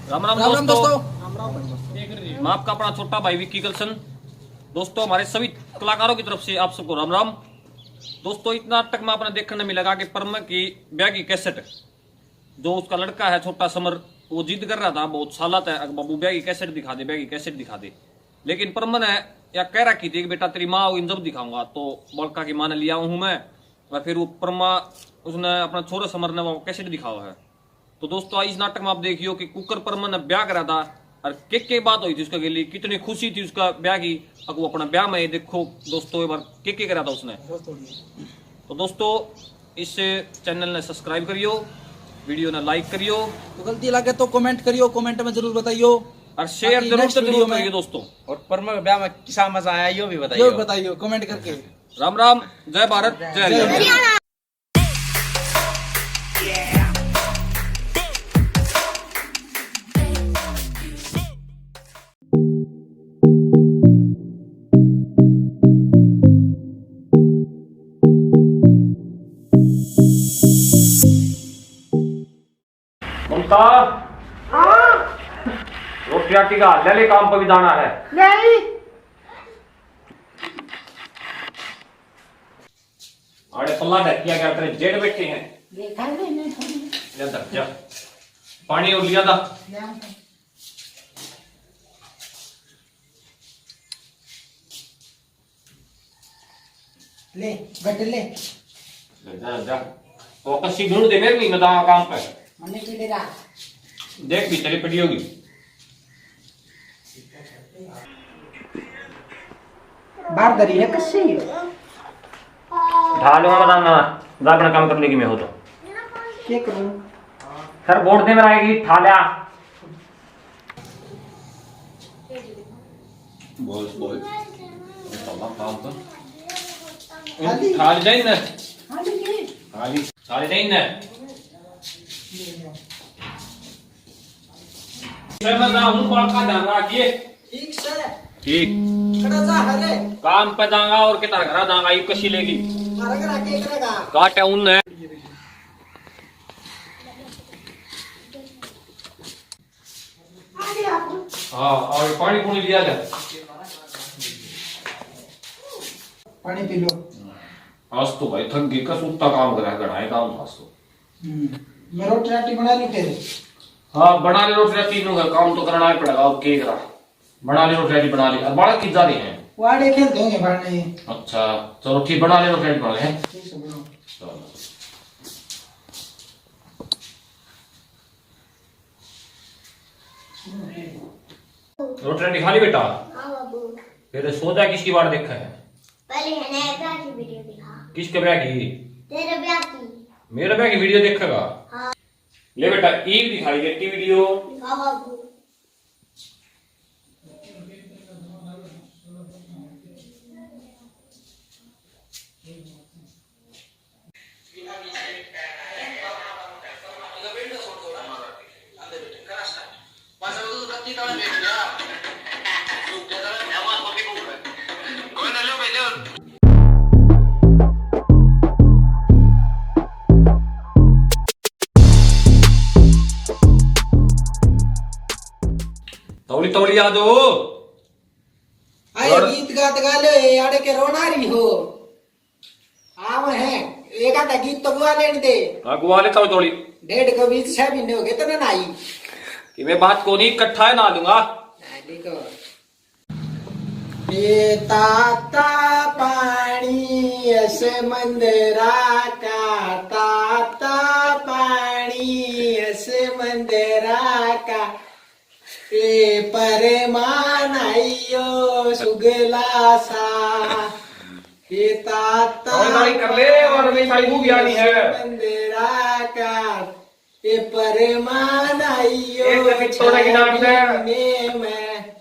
राम राम दोस्तों। मैं आपका अपना छोटा भाई विक्की कलसन। दोस्तों हमारे सभी कलाकारों की तरफ से आप सबको राम राम। दोस्तों इतना नाटक में अपने देखने में लगा कि परम की ब्याह की कैसेट, जो उसका लड़का है छोटा समर, वो जिद कर रहा था बहुत साल है, बाबू ब्याह की कैसेट दिखा दे, ब्याह की कैसेट दिखा दे। लेकिन परम ने या कह रखी थी कि बेटा तेरी माँ होगी जब दिखाऊंगा, तो बड़का की माँ ने लिया हूं मैं। और फिर वो परमा उसने अपना छोरा समर ने वो कैसेट दिखावा है। तो दोस्तों इस नाटक में आप देखियो कि कुकर परमन ने ब्याह करा था और के बात हुई थी उसके लिए, कितनी खुशी थी उसका ब्याह की। अब वो अपना ब्याह में देखो दोस्तों एक बार के करा था उसने। तो दोस्तों इस चैनल ने सब्सक्राइब करियो, वीडियो ने लाइक करियो, तो गलती लगे तो कमेंट करियो, कमेंट में जरूर बताइयो और शेयर जरूर जरूर करियो दोस्तों। और परम के ब्याह में किसा मजा आया यो भी बताइयो कमेंट करके। राम राम, जय भारत, जय हरियाणा। ममता, रोटियां टिका ले काम पर भी जाना है। नहीं आड़े पल्ला ढकिया क्या तेरे जेठ बैठे हैं। देखा नहीं ले धर जा पानी और लिया था। ले बैठ ले जा जा वो कसी ढूंढ दे मेरे भी, मैं दावा काम पे मने की देगा देख भी तेरी पड़ी होगी। बाहर दरी है कसी उठा लूंगा बताना जा अपना काम करने की मैं हो तो क्या करूं। सर बोर्ड दे में आएगी थाला बोल काम तो थाली जाइन ना, थाली जाइन ना मैं ना हूं बाल का ध्यान रखिए। ठीक से ठीक खड़ा जा हरे काम पे जाऊंगा और कितना घर जाऊंगा ये कशी लेगी मारा करा के करेगा काटे उन है। हाँ और पानी पूनी लिया जाए, पानी पी लो। आज तो भाई थक गई का सूता काम करा गढ़ाई काम था आज तो। मैं रोटी राटी बना ली फिर। हाँ बना ले रोटी तीनों का काम तो करना ही पड़ेगा। और के करा बना ले रोटी बना ली और बड़ा की जा रही है वाड़े खेलते होंगे बाहर नहीं। अच्छा चलो ठीक बना ले रोटी बना ले। ठीक से बनाओ। रोटी खा ली बेटा। हाँ बाबू, फिर सो जा किसकी बात देखा है। पहले है ना ब्याह की वीडियो दिखा। किसके ब्याह की? तेरे ब्याह की। मेरे ब्याह की वीडियो देखेगा। हाँ। ले बेटा एक दिखाई देती वीडियो। दिखा बाबू। तौली तौली आ दो। आए गीत गात गा ले आड़े के रोना रही हो। आव है एक आधा गीत तो गुआ लेने दे। अगुआ ले तौली 1.5 के बीच 6 महीने हो गए तो ना आई कि मैं बात को नहीं इकट्ठा है ना लूंगा। देखो ताता पानी समंदरा का, ताता पानी समंदरा का, ए परमान आइयो सुगला सा, ये ताता कर ले और मेरी सारी मूवी आनी है। समंदरा का, ये परमान आइयो एक छोटा की डांस है। मैं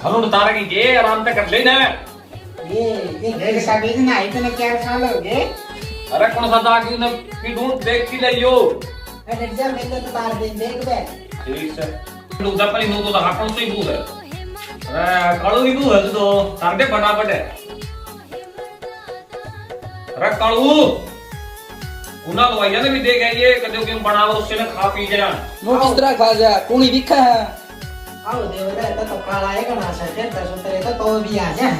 खलों उतारा की ये आराम से कर लेना। ये ढेर सा बीजना इतने क्या साल हो गए। अरे कौन सा दागी ने की ढूंढ देख की लियो। अरे जब मैं तो तार दिन देख बे ठीक है दूधा पली नो तो हाकण से ही दूध है अरे कालू की दूध है तो तार दे फटाफट है अरे कालू उना लवाइया ने भी दे गई ये कदे क्यों बनाओ उससे ना खा पी जा वो किस तरह खा जा कौनी दिखा है आओ देवरे तो काला है कना से फिर तो सुतरे तो भी आ जा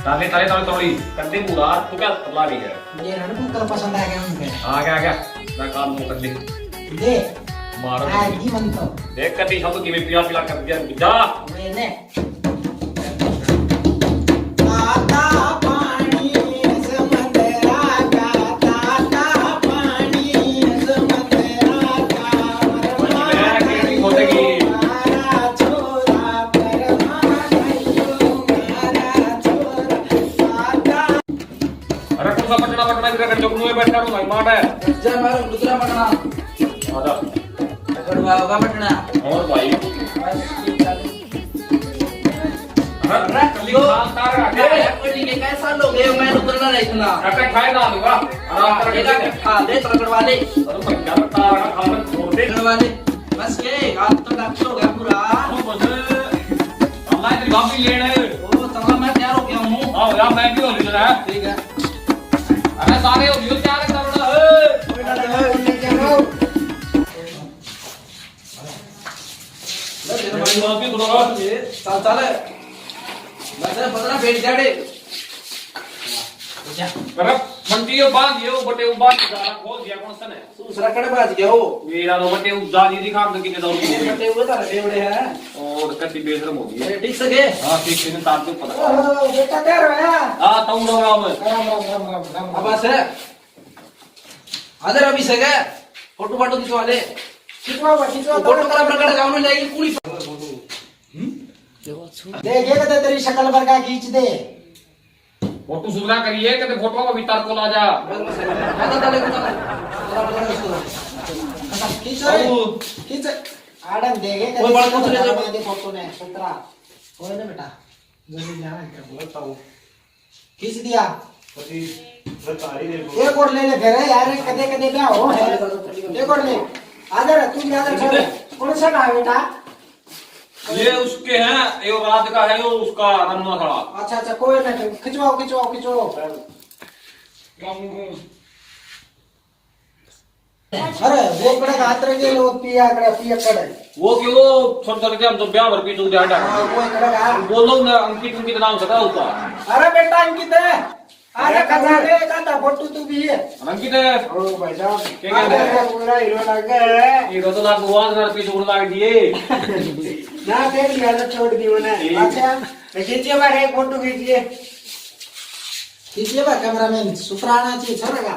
ताले ताले ताले तोड़ी कद्दे पूरा तू क्या तबला रही है ये रण को कर पसंद आ गया मुझे आ गया मैं काम मुंह कर दे दे मारो आ जी मन तो देख कती सब की मैं पिया पिला कर दिया जा मैंने ताता पानी समुद्रा का ताता पानी समुद्रा का मैं केड़ी होतेगी मारा छोरा परमात्मा मारा छोरा ताता अरे कौन सा पटना पटना इधर कर जोगनू में बैठा हूं भाई मार है जा मारो दूसरा पटना आजा पकड़वा होगा पटना और भाई अरे कली खान तार रखा कोई के कैसा लोग है मैं उतरना नहीं इतना कटे खाए ना दूंगा आराम कर एका खा ले पकड़वा ले अरे भैया तार का खाना छोड़ दे पकड़वा ले बस के हाथ तो डॉक्टर हो गया पूरा अल्लाह तेरी बाप भी लेने ओ तमाम मैं तैयार हो गया हूं आओ यार मैं भी हो रही है ठीक है अरे सारे हो गए तैयार कर रहा है चल चल बस पतला बैठ जाड़े अरे मंडी यो बांध यो बटे उ बांध जाना खोल दिया कौन सन है दूसरा कड़े बाज गया हो मेरा तो बटे उ जादी दिखा हम तो कितने दौड़ ये की बटे हुए तारे बेवड़े हैं और कति बेशरम होगी अरे ठीक सके हां ठीक है तार तो पता बेटा तेरे है हां तऊ रो रहा मैं राम राम राम राम राम अब बस है आदर अभी सके फोटो फाटो खिंचवा ले खिंचवा फोटो करा प्रकट गांव में जाएगी पूरी देख ये कते तेरी शक्ल पर का खींच दे फोटो सुधरा करिए कते फोटो में तार को ला जा आधा डाले खींच रे खींच आडम देगे कोई बड़ा कुछ ले जा। दे फोटो ने सतरा होए ना बेटा जल्दी जाना है क्या बोलता हूं खींच दिया एक और ले ले फिर यार कदे कदे क्या हो है एक और ले आजा तू भी आजा छोड़ कौन सा ना बेटा ये उसके हैं ये रात का है ये उसका रमना खड़ा अच्छा अच्छा कोई ना खिंचवाओ खिंचवाओ खिंचवाओ अरे वो कड़े हाथ रखे लो पिया कड़े वो क्यों छोड़ छोड़ के हम तो ब्याह भर पी दूं जाटा हाँ वो कड़े का बोलो ना अंकित उनके नाम से उसका अरे बेटा अंकित है अरे कसा दे काटा फोटो तू भी है अंकित है ओ भाई साहब क्या कहते हैं? पूरा हीरो लग गया ये तो लाख बुआज घर पे छोड़ लाग दिए ना देख लिया तो छोड़ दी उन्हें अच्छा तो खींचिए बार एक फोटो खींचिए खींचिए बा कैमरामैन सुपराना चाहिए चलेगा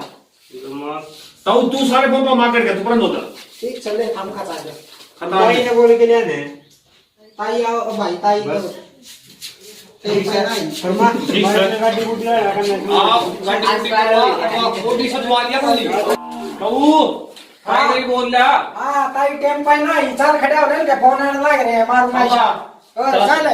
तो तू सारे फोटो मार करके तू बंद होता ठीक चले हम खा दे खत्म ने बोल के लिए ने ताई आओ भाई ताई तो ठीक है फरमा ठीक है गाड़ी बुट लगा करना आप गाड़ी करवा फोटो सजवा लिया खाली कहू काय नहीं बोल रहा हां ताई टेम पाई ना चाल खड़े हो रे फोन आने लग रहे मारू ना और चल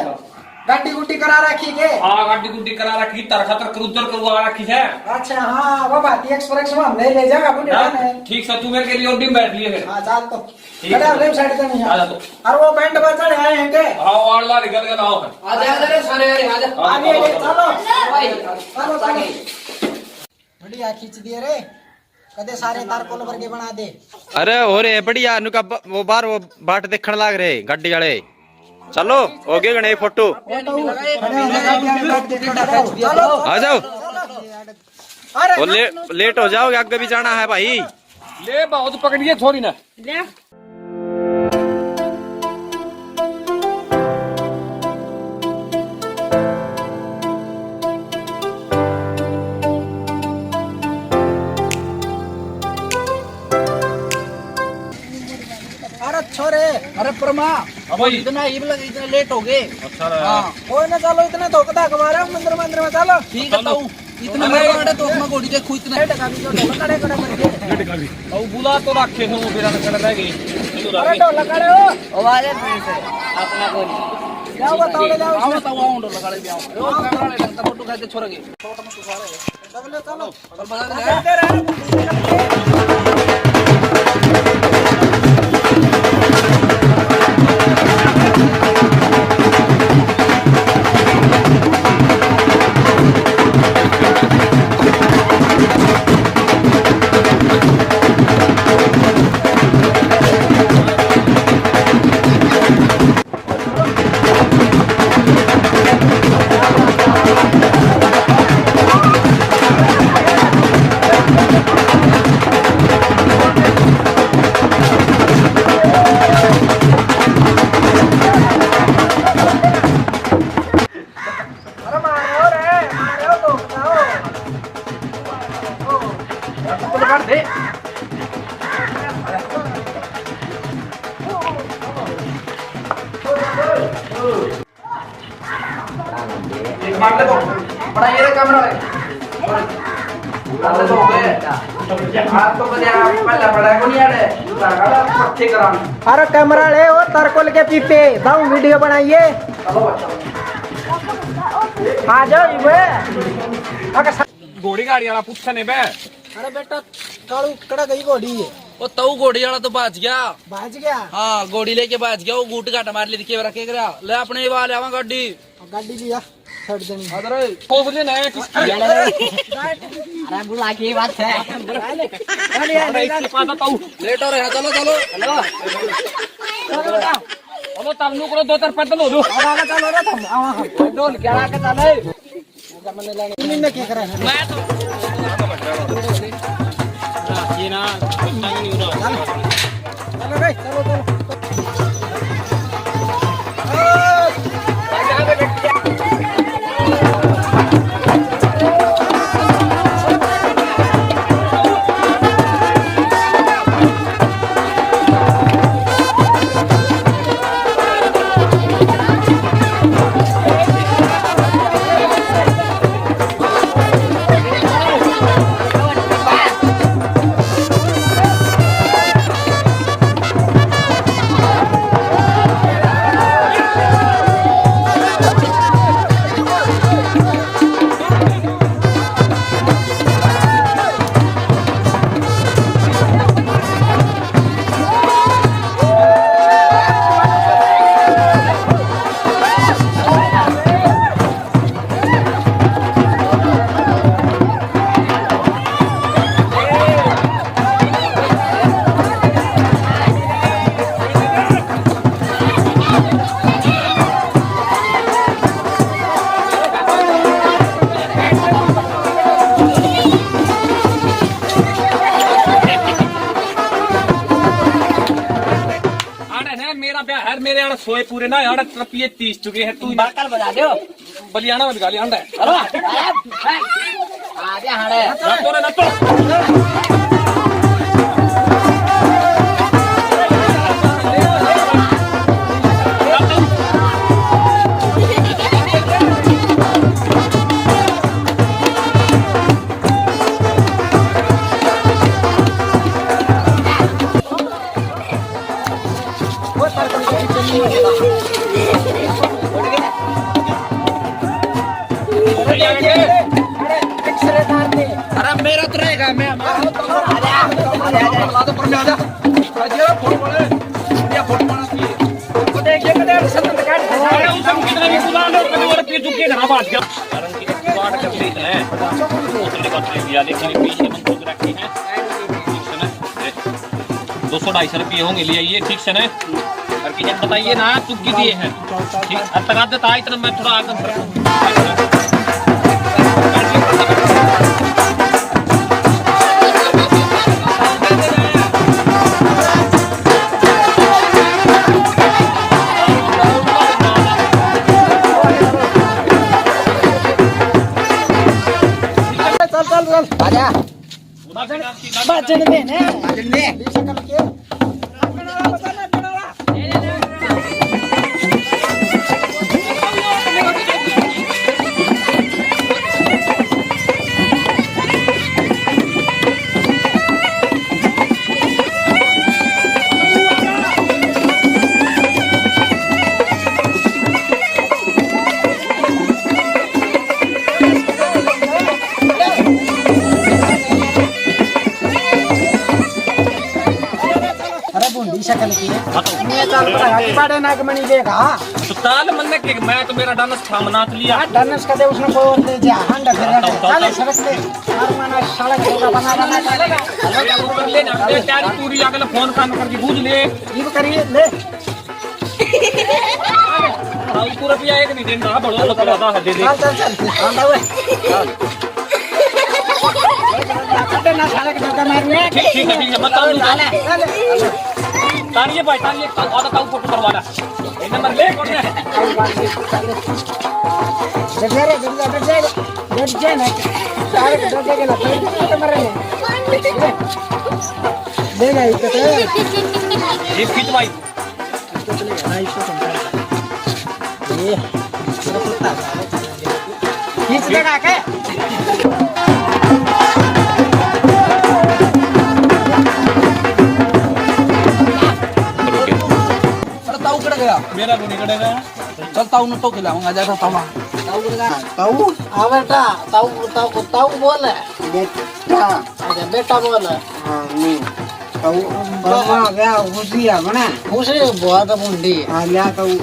गाड़ी गुड्डी करा रखी के हां गाड़ी गुड्डी करा रखी तरखतर क्रूजर करवा रखी है अच्छा हाँ वो बात एक्सप्रेस में हम ले जाएगा बुढ़े ठीक है तू मेरे के लिए और दिन बैठ लिए फिर हाँ चाल तो ठीक है। खड़ा लेफ्ट साइड पे नहीं आ जा है तो। और वो बैंड बजा रहे हैं के आओ वाला निकल गया आओ आजा आजा रे सारे यार आजा आगे चलो भाई चलो चलो बढ़िया खींच दिए रे कदे सारे तार कोल वर्गे बना दे अरे हो रे बढ़िया नुका वो बार वो बाट देखण लाग रहे गाड़ी वाले चलो हो गए गणे फोटो चलो आ जाओ अरे वो लेट हो जाओगे आगे भी जाना है भाई ले बहुत पकड़िए छोरी ना अरे छोरे अरे परमा अब भाई इतना ही लग इतना लेट हो गए अच्छा हां कोई ना चलो इतना धोखा हमारा मंदिर मंदिर में चलो ठीक है ताऊ इतना बड़ा तो अपना गोड़ी के खु इतना खड़े खड़े करके अब बुला तो रखे थे वो फिर कर रह गई अरे ढोला खड़े हो आवाज फिर से अपना गोड़ी जाओ बताओ ले जाओ आओ बताओ आओ डोला खड़े भी आओ ओ कैमरा ले लगता फोटो खा के छोड़ के चलो चलो और बता दे तेरा कैमरा आते तो हो गए आप तो बजे आप पहले पड़ा को नहीं आड़े तारा पत्ते कराम अरे कैमरा ले वो तरकोल के पीपे दाऊ वीडियो बनाइए चलो बच्चा आ जाओ ये घोड़ी गाड़ी वाला पूछा ने बे अरे बेटा कालू कड़ा गई घोड़ी है वो तऊ घोड़ी वाला तो भाज गया भाज गया हाँ घोड़ी लेके भाज गया वो गूट घाट मार ली के रखे करा ले अपने ही वाले आवा गाड़ी गाड़ी लिया छड़ देनी अरे खोज ले ना किसकी अरे बुला की बात है अरे इसके पास आता हूं लेट हो रहा है चलो चलो चलो तब करो दो चार पैदल हो दो आगे चलो रे तुम आवा डोल के आके चले जमने लाने में क्या करा है मैं तो ये ना नहीं हो रहा चलो रे चलो मेरा ब्याह है मेरे यहाँ सोए पूरे ना यहाँ रुपये 30 चुके हैं तू बाकल बजा दो बलियाना में गाली आंदा है आगे हाड़े ना तो अरे मेरा तो रहेगा मैं ला दो पर में आजा आजा फोटो वाले बढ़िया फोटो बना दिए तो देखिए कदे संत काट अरे उस हम कितने भी बुला लो कभी वाले पे चुके घर बात कर कारण की बात कर रही है दूसरे बात है या लेकिन पीछे हम खुद रखे हैं ठीक है ना 200-250 रुपये होंगे ले आइए ठीक से ना और किसी बताइए ना चुकी दिए हैं ठीक अब तक आते था इतना मैं थोड़ा आगे आजा बचन दे ने बचन दे सकल के सकल की मैं चाल पर हाथी बाड़े नागमणि लेगा तो ताल मन के मैं तो मेरा डांस थामनाथ लिया डांस का दे उसने बोल दे जा हंड फिर चले सड़क पे और मना सड़क होगा बना चलेगा ले ना दे चार पूरी आगे फोन काम करके बूझ ले ये करिए ले और पूरा रुपया एक नहीं देना बड़ो लगा है दे दे चल चल आंदा वे ना सड़क धक्का मारने ठीक है बता दूं तानिए भाई तानिए आधा काउ फोटो करवाना ये नंबर ले कौन है बैठ जाए ना सारे के डर के लगे तो मरे ले गई तो ये फिट भाई ये खींच लगा के गया मेरा को निकलेगा चलता हूँ तो खिलाऊंगा जैसा तवा ताऊ हाँ बेटा ताऊ ताऊ ताऊ बोल बेटा अच्छा बेटा बोल हाँ नहीं ताऊ बर्मा गया खुशी है बना खुशी बहुत मुंडी हाँ लिया ताऊ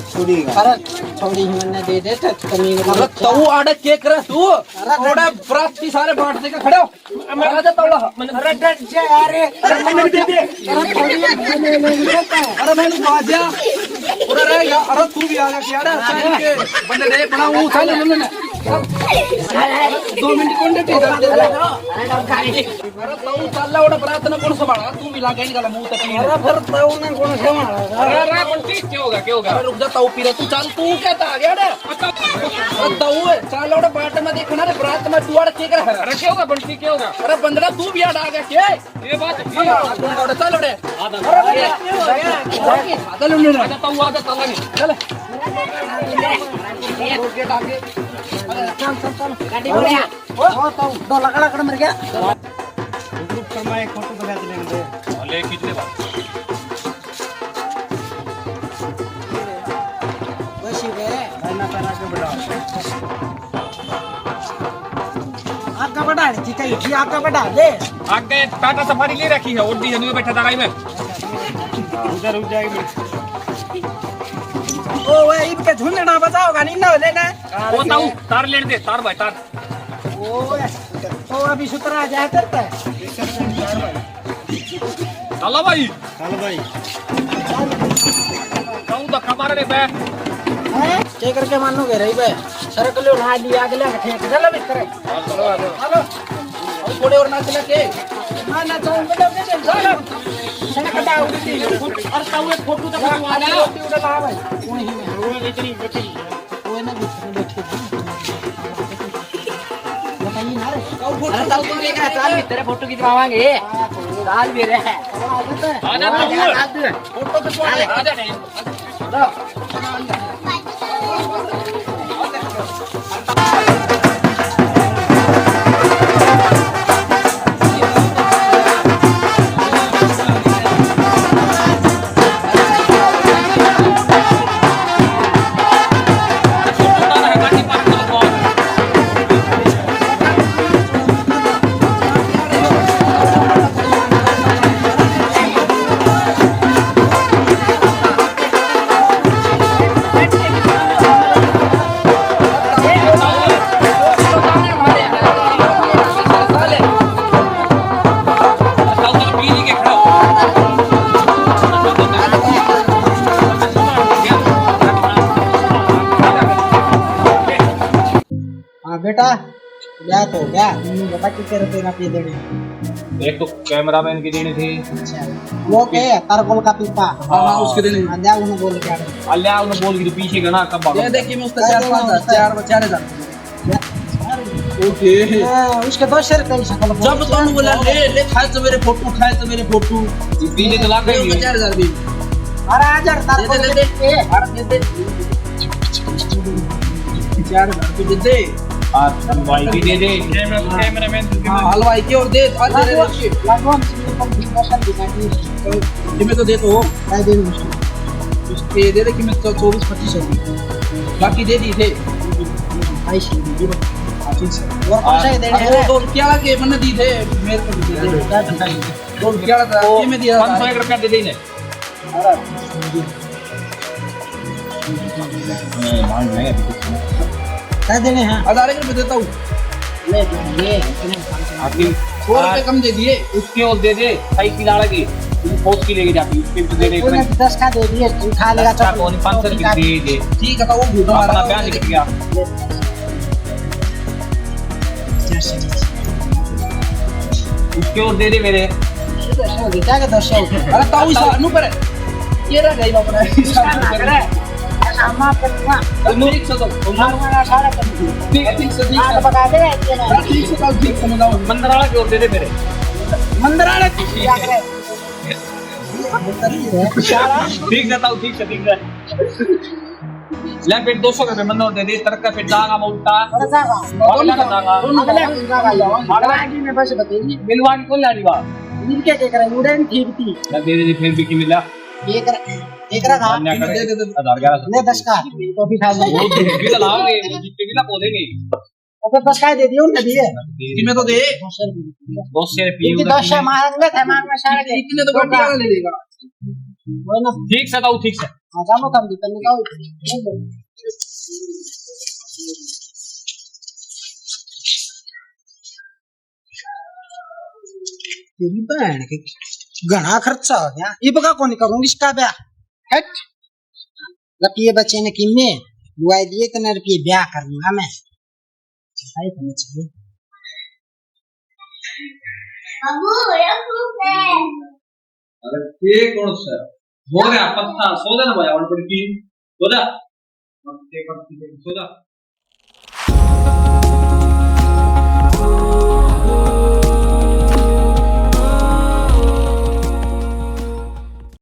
पूरी का अरे थोड़ी ही मैंने दे दे तो कमी अरे तू आड़े के करे तू थोड़ा बरात की सारे बांट देकर खड़े हो मैं आ जाता हूँ अरे डट जा अरे अरे दे दे अरे थोड़ी अरे मैंने कहा दिया अरे यार अरे तू भी आ गया यार साइड के बंदे दे बना वो उठा ले मैंने 2 मिनट कौन देते अरे तू चालला ओड़ा प्रार्थना कोण संभाळा तू भी लागाई गाला मुंह तकी अरे फिर ताऊ ने कौन संभाला अरे पण ठीक क्या होगा अरे रुक जा ताऊ पीरा तू चाल तू क्या था गया रे ताऊ चाल ओड़ा बाट में देखना रे प्रार्थ में तू आड़ के करे अरे क्या होगा पण ठीक क्या होगा अरे बंदरा तू भी आड़ आ गया के ये बात ठीक है ओड़ा चल ओड़े आधा आधा लुंडे रे आधा ताऊ आधा ताला नहीं चल गेट आगे गाड़ी बोले ओ ताऊ दो लकड़ा कड़ मर गया ग्रुप करना एक फोटो बना देंगे ले खींच ले बात बसी बे खाना खाना के बढ़ाओ आग बढ़ा दी कहीं आग बढ़ा दे आगे टाटा सफारी ले रखी है और दी है बैठा था गाड़ी में उधर रुक जाएगी ओ वे इनके झुंडना बचाओगा नहीं ना लेना वो ताऊ तार लेने दे तार भाई तार ओ अभी सुतरा जाए करता है चलो भाई चल भाई ताऊ तो खबर रे बे हैं के करके मानोगे रही बे सरक लो ना लिया अगले ठेक चलो भी करे चलो हेलो थोड़े और ना चला के ना ना तो बेटा बेटा चलो सड़क डाउ दी और ताऊ एक फोटो तो खिंचवा ले उड़ा भाई कोई ही में वो इतनी बची कोई ना बैठे बताइए ना रे अरे ताऊ तुम लेकर चाल तेरे फोटो खिंचवाएंगे दाल भी रहे आजा ताऊ फोटो खिंचवा ले आ जा बेटा क्या तो क्या बता के तेरे तेरा पी देने एक तो कैमरामैन की देनी थी अच्छा वो के तरकोल का पीपा हाँ उसके देने आजा उन्हें बोल के अल्लाह उन्हें बोल के पीछे का ना कब ये देखिए मैं उसका 4,000 ओके उसके दो शेर कई सकल जब तुम बोला ले खाए तो मेरे फोटो खाए तो मेरे फोटो पीछे चला गई 4,000 भी अरे हजार तरकोल दे दे 4,000 दे दे भाई भी दे दे कैमरामैन हलवाई की और दे लगभग कंपटीशन दिखाई मैं तो दे तो काय दे मुझको उसके दे दे कि मैं तो 24-25 बाकी दे दी थे ऐसे और कौन सा देने वो तो क्या लगे मैंने दी थे मेरे को दे दे तो क्या लगा ये मैं दिया 501 रुपया दे देने काय देने हैं 1,000 रुपए देता हूँ ले ये आखिर 100 रुपए कम दे दिए उसके और दे दे साइकिल आ लगी पोस्ट की लेके जाती उसके भी तो दे दे कोई 10 का दे दिए तू खा लेगा अच्छा कौन 500 रुपये दे दे ठीक है तो वो भूत अपना प्यार निकल गया उसके और दे दे मेरे क्या के 200 अरे ताऊ इस अनु पर ये रह गई बाप रे अम्मा करना तुम ठीक से तो हमारा सारा कर ठीक से हां बता दे ठीक से तो ठीक समझाओ मंदराला की ओर दे दे मेरे मंदराले क्या करे ठीक है ताऊ ठीक है ले फिर 200 रुपये मंदर दे दे तरक का फिर जागा मोटा अरे जागा अगला का जागा जागा आगे में बस बताइए मिलवा के कौन लानी बा मिल के करे उड़न ठीक थी दे दे फिर भी की मिला एक रखा दे 1011 ले 10 का टॉफी खा ले वो भी तो लाओगे जितने भी ला देंगे और फिर 10 का दे दियो उन्हें दिए इतने तो दे 200 रुपये क्योंकि 10 से मांगे थे मांग में सारे के इतने तो गड्डी वाला ले लेगा वो ना ठीक से ताऊ ठीक से आ जाओ कर दी तने का तेरी बहन के घना खर्चा हो गया ये बका कौन करूंगी इसका ब्याह हट रुपये बच्चे ने किन्ने बुआई दिए इतने रुपये ब्याह कर लूंगा मैं सही करना चाहिए बाबू ये खूब है अरे ये कौन सा हो गया पत्ता सो जा ना भाई वन पर की सो जा सो जा